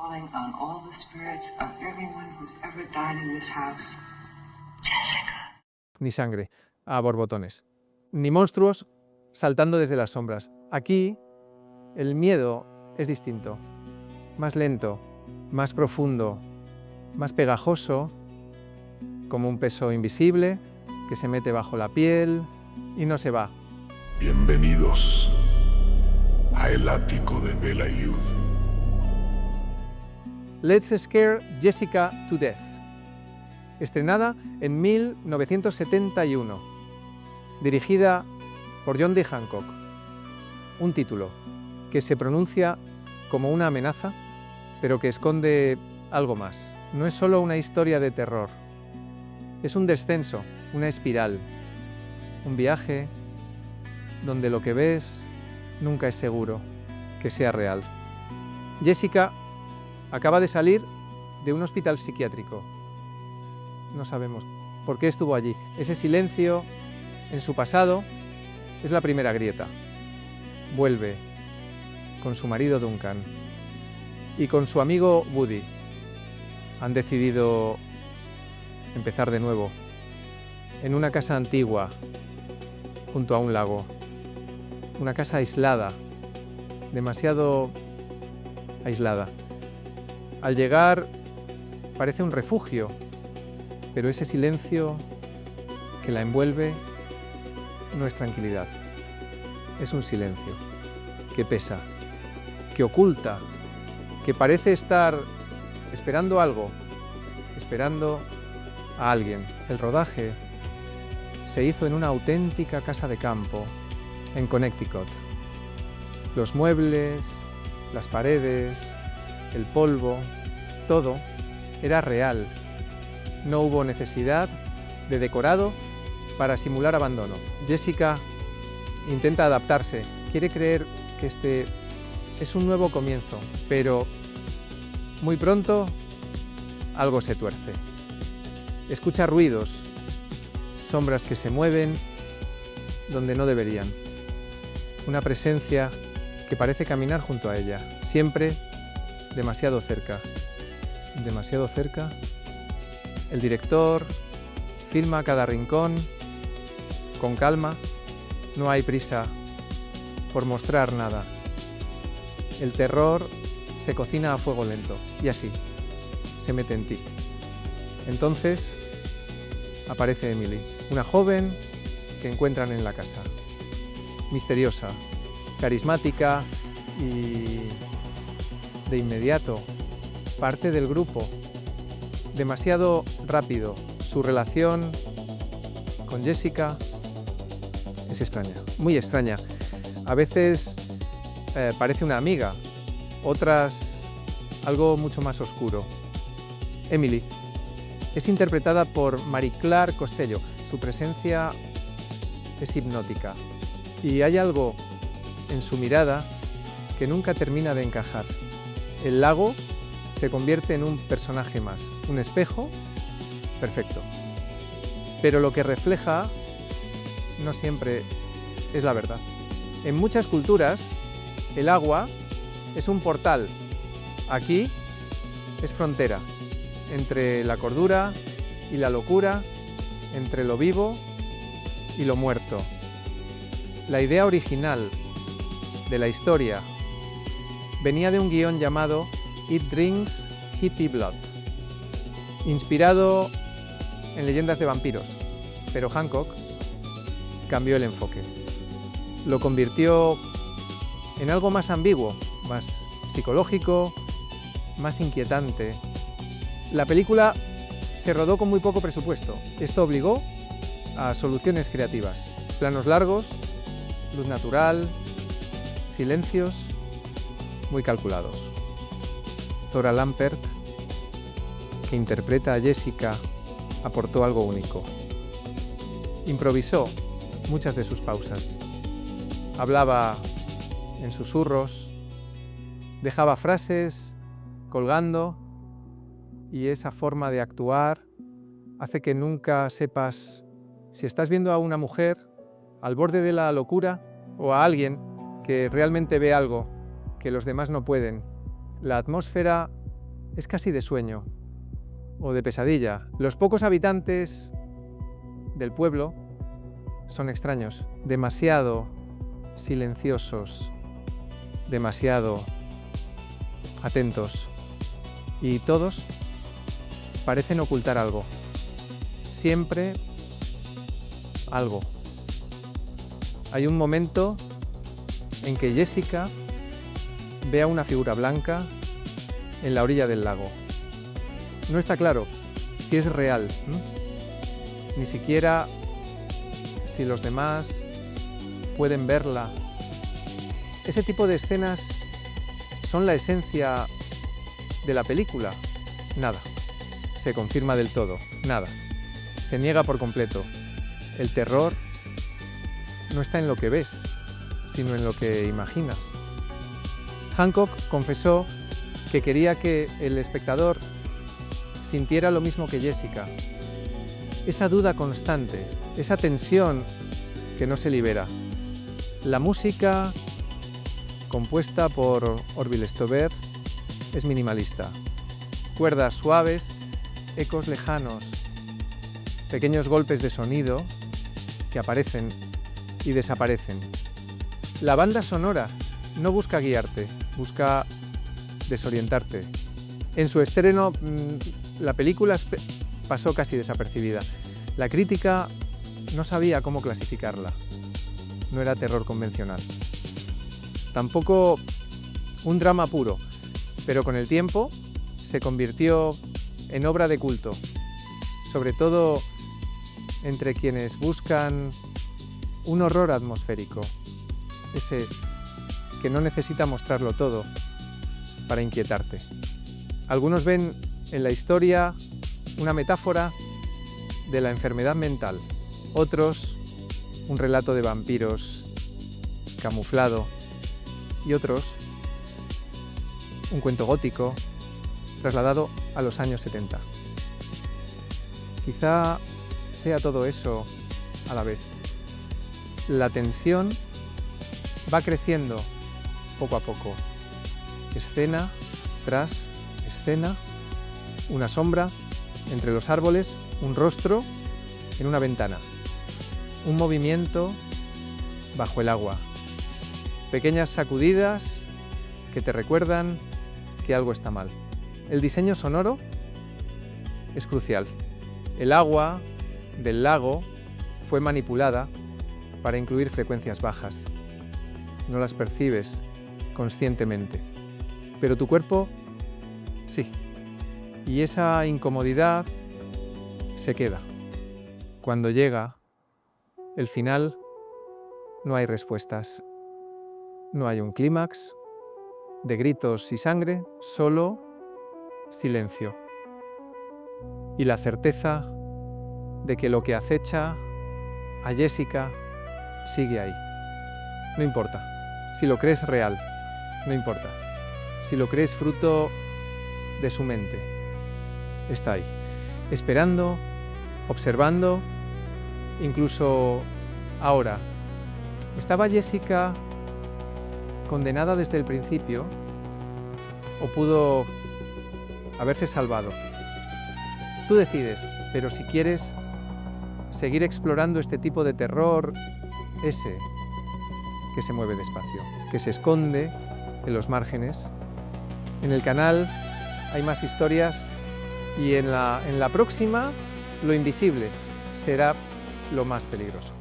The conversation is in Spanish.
calling on all the spirits of everyone who's ever died in this house. Jessica. Ni sangre a borbotones, ni monstruos saltando desde las sombras. Aquí el miedo es distinto, más lento, más profundo, más pegajoso, como un peso invisible que se mete bajo la piel y no se va. Bienvenidos a el ático de Belayud. Let's Scare Jessica to Death, estrenada en 1971, dirigida por John D. Hancock. Un título que se pronuncia como una amenaza, pero que esconde algo más. No es solo una historia de terror, es un descenso, una espiral, un viaje donde lo que ves nunca es seguro que sea real. Jessica acaba de salir de un hospital psiquiátrico. No sabemos por qué estuvo allí. Ese silencio en su pasado es la primera grieta. Vuelve con su marido Duncan y con su amigo Woody. Han decidido empezar de nuevo en una casa antigua junto a un lago. Una casa aislada, demasiado aislada. Al llegar parece un refugio, pero ese silencio que la envuelve no es tranquilidad. Es un silencio que pesa, que oculta, que parece estar esperando algo, esperando a alguien. El rodaje se hizo en una auténtica casa de campo en Connecticut. Los muebles, las paredes, el polvo, todo era real. No hubo necesidad de decorado para simular abandono. Jessica intenta adaptarse, quiere creer que este es un nuevo comienzo, pero muy pronto algo se tuerce. Escucha ruidos, sombras que se mueven donde no deberían. Una presencia que parece caminar junto a ella, siempre demasiado cerca. Demasiado cerca. El director filma cada rincón con calma. No hay prisa por mostrar nada. El terror se cocina a fuego lento y así se mete en ti. Entonces aparece Emily, una joven que encuentran en la casa. Misteriosa, carismática y de inmediato parte del grupo. Demasiado rápido. Su relación con Jessica es extraña, muy extraña. A veces parece una amiga, otras algo mucho más oscuro. Emily es interpretada por Marie-Claire Costello. Su presencia es hipnótica y hay algo en su mirada que nunca termina de encajar. El lago se convierte en un personaje más, un espejo perfecto. Pero lo que refleja no siempre es la verdad. En muchas culturas, el agua es un portal. Aquí es frontera entre la cordura y la locura, entre lo vivo y lo muerto. La idea original de la historia venía de un guión llamado It Drinks Hippie Blood, inspirado en leyendas de vampiros, pero Hancock cambió el enfoque. Lo convirtió en algo más ambiguo, más psicológico, más inquietante. La película se rodó con muy poco presupuesto. Esto obligó a soluciones creativas. Planos largos, luz natural, silencios muy calculados. Zora Lampert, que interpreta a Jessica, aportó algo único. Improvisó muchas de sus pausas. Hablaba en susurros, dejaba frases colgando y esa forma de actuar hace que nunca sepas si estás viendo a una mujer al borde de la locura o a alguien que realmente ve algo que los demás no pueden. La atmósfera es casi de sueño o de pesadilla. Los pocos habitantes del pueblo son extraños, demasiado silenciosos, demasiado atentos, y todos parecen ocultar algo, siempre algo. Hay un momento en que Jessica ve a una figura blanca en la orilla del lago. No está claro si es real, ni siquiera si los demás pueden verla. Ese tipo de escenas son la esencia de la película. Nada. Se confirma del todo. Nada. Se niega por completo. El terror no está en lo que ves, sino en lo que imaginas. Hancock confesó que quería que el espectador sintiera lo mismo que Jessica. Esa duda constante, esa tensión que no se libera. La música, compuesta por Orville Stover, es minimalista. Cuerdas suaves, ecos lejanos, pequeños golpes de sonido que aparecen y desaparecen. La banda sonora no busca guiarte, busca desorientarte. En su estreno, la película pasó casi desapercibida. La crítica no sabía cómo clasificarla. No era terror convencional. Tampoco un drama puro, pero con el tiempo se convirtió en obra de culto, sobre todo entre quienes buscan un horror atmosférico, ese que no necesita mostrarlo todo para inquietarte. Algunos ven en la historia una metáfora de la enfermedad mental, otros un relato de vampiros camuflado y otros un cuento gótico trasladado a los años 70. Quizá sea todo eso a la vez. La tensión va creciendo poco a poco, escena tras escena, una sombra entre los árboles, un rostro en una ventana, un movimiento bajo el agua, pequeñas sacudidas que te recuerdan que algo está mal. El diseño sonoro es crucial. El agua del lago fue manipulada para incluir frecuencias bajas. No las percibes conscientemente, pero tu cuerpo sí. Y esa incomodidad se queda. Cuando llega el final, no hay respuestas. No hay un clímax de gritos y sangre, solo silencio. Y la certeza de que lo que acecha a Jessica sigue ahí. No importa. Si lo crees real, no importa. Si lo crees fruto de su mente, está ahí, esperando, observando, incluso ahora. ¿Estaba Jessica condenada desde el principio o pudo haberse salvado? Tú decides, pero si quieres seguir explorando este tipo de terror, ese que se mueve despacio, que se esconde en los márgenes, en el canal hay más historias y en la próxima, lo invisible será lo más peligroso.